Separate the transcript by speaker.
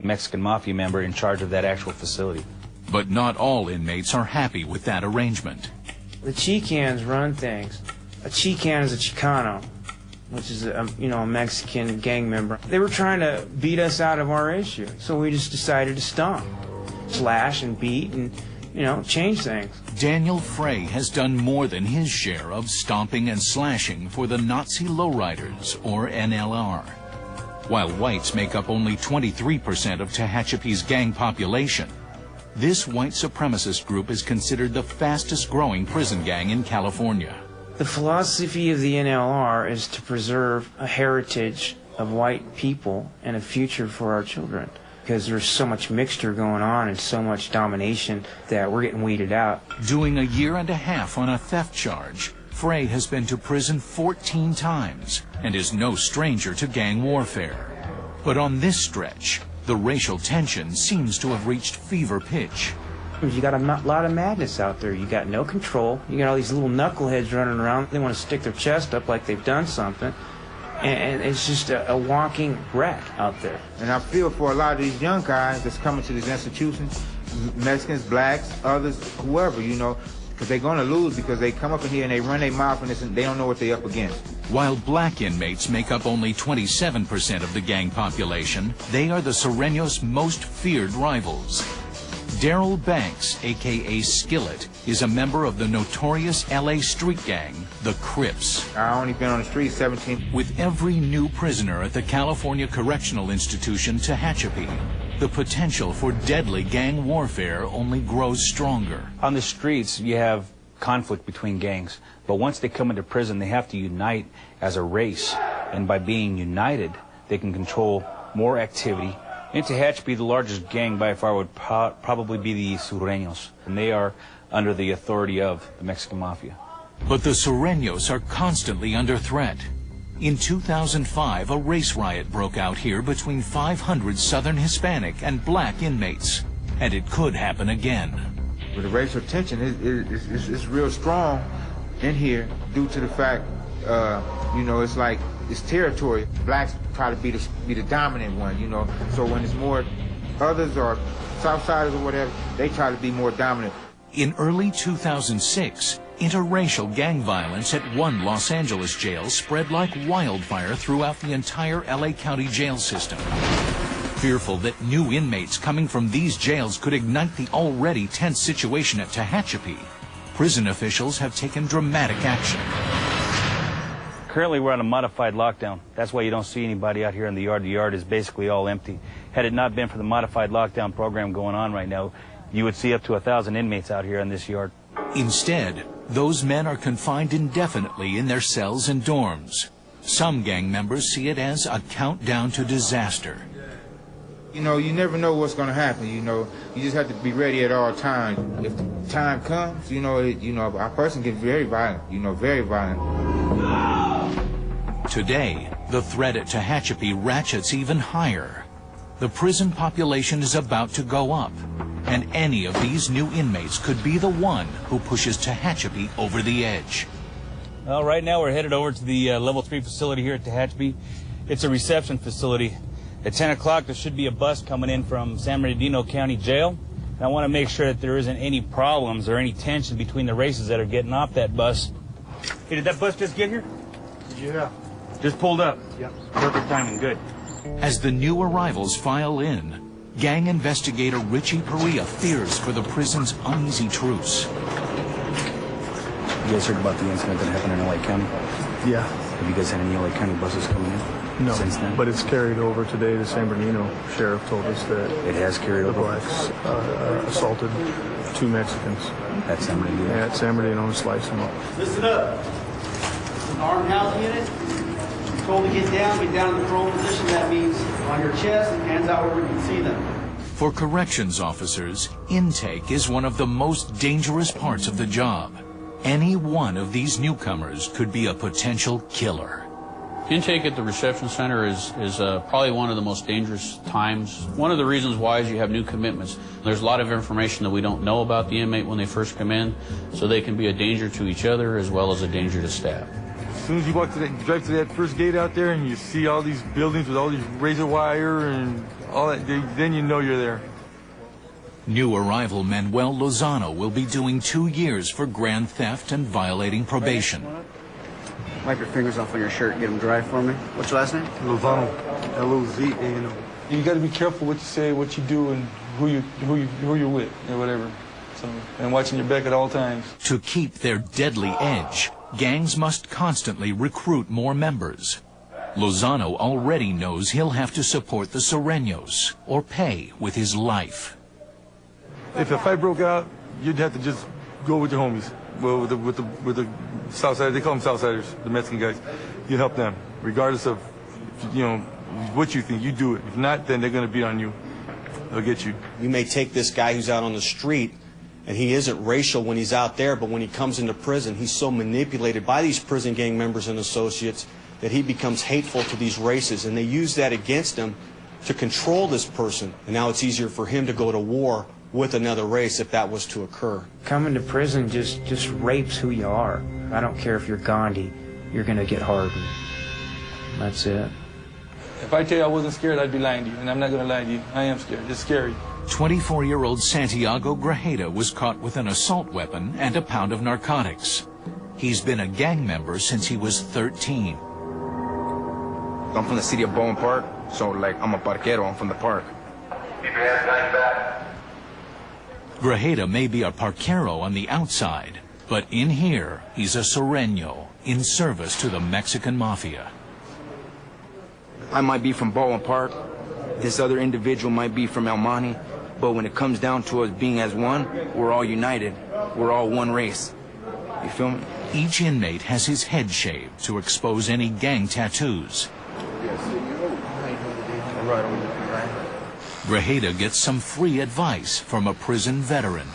Speaker 1: Mexican Mafia member in charge of that actual facility.
Speaker 2: But not all inmates are happy with that arrangement.
Speaker 3: The Chicans run things. A Chican is a Chicano, which is a Mexican gang member. They were trying to beat us out of our issue, so we just decided to stomp, slash and beat and, change things.
Speaker 2: Daniel Frey has done more than his share of stomping and slashing for the Nazi lowriders, or NLR. While whites make up only 23% of Tehachapi's gang population, this white supremacist group is considered the fastest growing prison gang in California.
Speaker 3: The philosophy of the NLR is to preserve a heritage of white people and a future for our children, because there's so much mixture going on and so much domination that we're getting weeded out.
Speaker 2: Doing a year and a half on a theft charge, Frey has been to prison 14 times and is no stranger to gang warfare. But on this stretch, the racial tension seems to have reached fever pitch.
Speaker 3: You got a lot of madness out there. You got no control. You got all these little knuckleheads running around. They want to stick their chest up like they've done something. And it's just a walking wreck out there.
Speaker 4: And I feel for a lot of these young guys that's coming to these institutions, Mexicans, blacks, others, whoever, because they're going to lose because they come up in here and they run their mouth and they don't know what they're up against.
Speaker 2: While black inmates make up only 27% of the gang population, they are the Sureños' most feared rivals. Daryl Banks, a.k.a. Skillet, is a member of the notorious L.A. street gang, the Crips.
Speaker 4: I only been on the street 17.
Speaker 2: With every new prisoner at the California Correctional Institution, Tehachapi, the potential for deadly gang warfare only grows stronger.
Speaker 1: On the streets, you have conflict between gangs, but once they come into prison, they have to unite as a race, and by being united, they can control more activity. In Tehachapi, the largest gang by far would probably be the Sureños, and they are under the authority of the Mexican Mafia.
Speaker 2: But the Sureños are constantly under threat. In 2005, a race riot broke out here between 500 Southern Hispanic and black inmates, and it could happen again.
Speaker 4: But the racial tension is real strong in here due to the fact, it's like it's territory. Blacks try to be the dominant one, So when it's more others or Southsiders or whatever, they try to be more dominant.
Speaker 2: In early 2006, interracial gang violence at one Los Angeles jail spread like wildfire throughout the entire LA County jail system. Fearful that new inmates coming from these jails could ignite the already tense situation at Tehachapi, prison officials have taken dramatic action.
Speaker 1: Currently, we're on a modified lockdown. That's why you don't see anybody out here in the yard. The yard is basically all empty. Had it not been for the modified lockdown program going on right now, you would see up to 1,000 inmates out here in this yard.
Speaker 2: Instead, those men are confined indefinitely in their cells and dorms. Some gang members see it as a countdown to disaster.
Speaker 4: You never know what's going to happen, You just have to be ready at all times. If the time comes, a person gets very violent, very violent.
Speaker 2: Today, the threat at Tehachapi ratchets even higher. The prison population is about to go up, and any of these new inmates could be the one who pushes Tehachapi over the edge.
Speaker 1: Well, right now we're headed over to the Level 3 facility here at Tehachapi. It's a reception facility. At 10 o'clock, there should be a bus coming in from San Bernardino County Jail. And I want to make sure that there isn't any problems or any tension between the races that are getting off that bus. Hey, did that bus just get here?
Speaker 5: Yeah.
Speaker 1: Just pulled up?
Speaker 5: Yep.
Speaker 1: Perfect timing, good.
Speaker 2: As the new arrivals file in, gang investigator Richie Perea fears for the prison's uneasy truce.
Speaker 1: You guys heard about the incident that happened in LA County?
Speaker 5: Yeah.
Speaker 1: Have you guys had any LA County buses coming in?
Speaker 5: No,
Speaker 1: since then?
Speaker 5: But it's carried over today. The San Bernardino sheriff told us that
Speaker 1: it has carried over.
Speaker 5: The blacks assaulted 2 Mexicans.
Speaker 1: At San Bernardino?
Speaker 5: Yeah, at San Bernardino and sliced them up.
Speaker 6: Listen up. An armed house unit. Told to get down in the prone position. That means on your chest and hands out where we can see them.
Speaker 2: For corrections officers, intake is one of the most dangerous parts of the job. Any one of these newcomers could be a potential killer.
Speaker 7: Intake at the reception center is probably one of the most dangerous times. One of the reasons why is you have new commitments. There's a lot of information that we don't know about the inmate when they first come in, so they can be a danger to each other as well as a danger to staff.
Speaker 8: soon as you drive to that first gate out there and you see all these buildings with all these razor wire and all that, then you know you're there.
Speaker 2: New arrival Manuel Lozano will be doing 2 years for grand theft and violating probation.
Speaker 6: Wipe your fingers off on your shirt and get them dry for me. What's your last name?
Speaker 8: Lozano, L-O-Z-A-N-O. You got to be careful what you say, what you do, and who you're with, or whatever. So, and watching your back at all times.
Speaker 2: To keep their deadly edge, gangs must constantly recruit more members. Lozano already knows he'll have to support the Sureños or pay with his life.
Speaker 8: If a fight broke out, you'd have to just go with your homies. Well, with the Southsiders, they call them Southsiders, the Mexican guys. You help them, regardless of, you know, what you think. You do it. If not, then they're going to beat on you. They'll get you.
Speaker 9: You may take this guy who's out on the street, and he isn't racial when he's out there, but when he comes into prison, he's so manipulated by these prison gang members and associates that he becomes hateful to these races, and they use that against him to control this person. And now it's easier for him to go to war with another race if that was to occur.
Speaker 3: Coming to prison just rapes who you are. I don't care if you're Gandhi, you're going to get hardened. That's it.
Speaker 8: If I tell you I wasn't scared, I'd be lying to you, and I'm not going to lie to you. I am scared. It's scary.
Speaker 2: 24-year-old Santiago Grajeda was caught with an assault weapon and a pound of narcotics. He's been a gang member since he was 13.
Speaker 10: I'm from the city of Bowen Park, so I'm a parquero, I'm from the park. Keep your hands behind your back.
Speaker 2: Grajeda may be a parquero on the outside, but in here, he's a Sureño in service to the Mexican mafia.
Speaker 10: I might be from Bowen Park, this other individual might be from El Monte, but when it comes down to us being as one, we're all united. We're all one race. You feel me?
Speaker 2: Each inmate has his head shaved to expose any gang tattoos. Grajeda gets some free advice from a prison veteran.